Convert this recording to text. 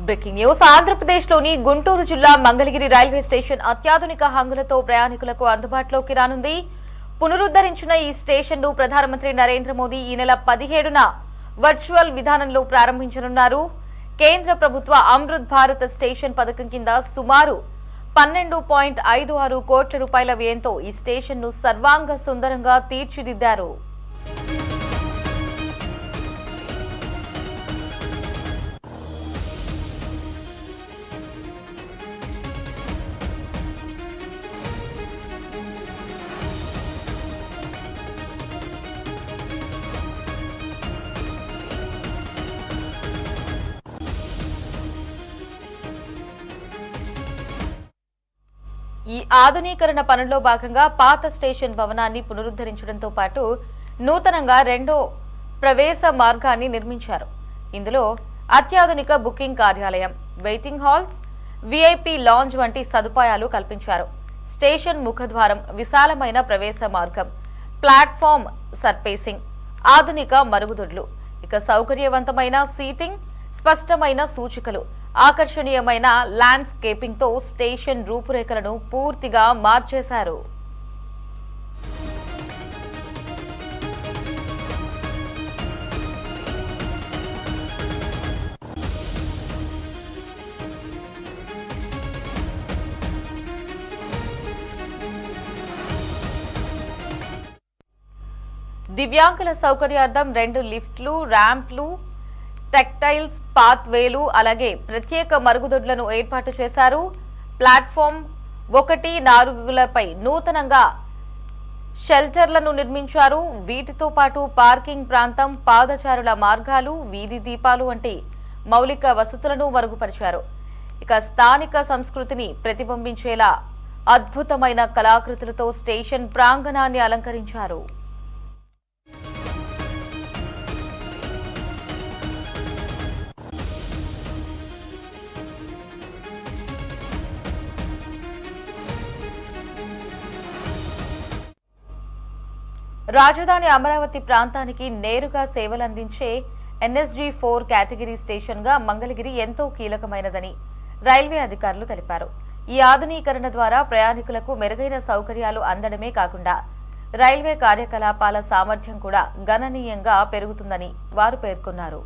Breaking news ఆంధ్రప్రదేశ్లోని గుంటూరు జిల్లా Mangalagiri railway station అత్యాధునిక హంగులతో ప్రయాణికులకు అందుబాటులోకి రానుంది. పునరుద్ధరించిన ఈ స్టేషన్ను ప్రధానమంత్రి నరేంద్ర మోదీ ఈ నెల 17న వర్చువల్ విధానంలో ప్రారంభించనున్నారు. కేంద్ర ప్రభుత్వ అమృత్ భారత్ స్టేషన్ పథకం కింద సుమారు 12.56 కోట్ల రూపాయల వ్యయంతో ఈ స్టేషన్ను సర్వాంగ సుందరంగా తీర్చిదిద్దారు. ఈ ఆధునీకరణ పనుల్లో భాగంగా పాత స్టేషన్ భవనాన్ని పునరుద్ధరించడంతో పాటు నూతనంగా రెండో ప్రవేశ మార్గాన్ని నిర్మించారు. ఇందులో అత్యాధునిక బుకింగ్ కార్యాలయం, వెయిటింగ్ హాల్స్, విఐపి లాంజ్ వంటి సదుపాయాలు కల్పించారు. స్టేషన్ ముఖద్వారం, విశాలమైన ప్రవేశ మార్గం, ప్లాట్ఫామ్ సర్ఫేసింగ్, ఆధునిక మరుగుదొడ్లు, ఇక సౌకర్యవంతమైన సీటింగ్, స్పష్టమైన సూచికలు, ఆకర్షణీయమైన ల్యాండ్స్కేపింగ్ తో స్టేషన్ రూపురేఖలను పూర్తిగా మార్చేశారు. దివ్యాంగుల సౌకర్యార్థం 2 లిఫ్ట్లు, ర్యాంప్లు, టెక్టైల్స్ పాత్ వేలు, అలాగే ప్రత్యేక మరుగుదొడ్లను ఏర్పాటు చేశారు. ప్లాట్ఫామ్ 1-4లపై నూతనంగా షెల్టర్లను నిర్మించారు. వీటితో పాటు పార్కింగ్ ప్రాంతం, పాదచారుల మార్గాలు, వీధి దీపాలు వంటి మౌలిక వసతులను మరుగుపరిచారు. ఇక స్థానిక సంస్కృతిని ప్రతిబింబించేలా అద్భుతమైన కళాకృతులతో స్టేషన్ ప్రాంగణాన్ని అలంకరించారు. రాజధాని అమరావతి ప్రాంతానికి నేరుగా సేవలందించే NSG4 కేటగిరీ స్టేషన్గా మంగళగిరి ఎంతో కీలకమైనదని రైల్వే అధికారులు తెలిపారు. ఈ ఆధునీకరణ ద్వారా ప్రయాణికులకు మెరుగైన సౌకర్యాలు అందడమే కాకుండా రైల్వే కార్యకలాపాల సామర్థ్యం కూడా గణనీయంగా పెరుగుతుందని వారు పేర్కొన్నారు.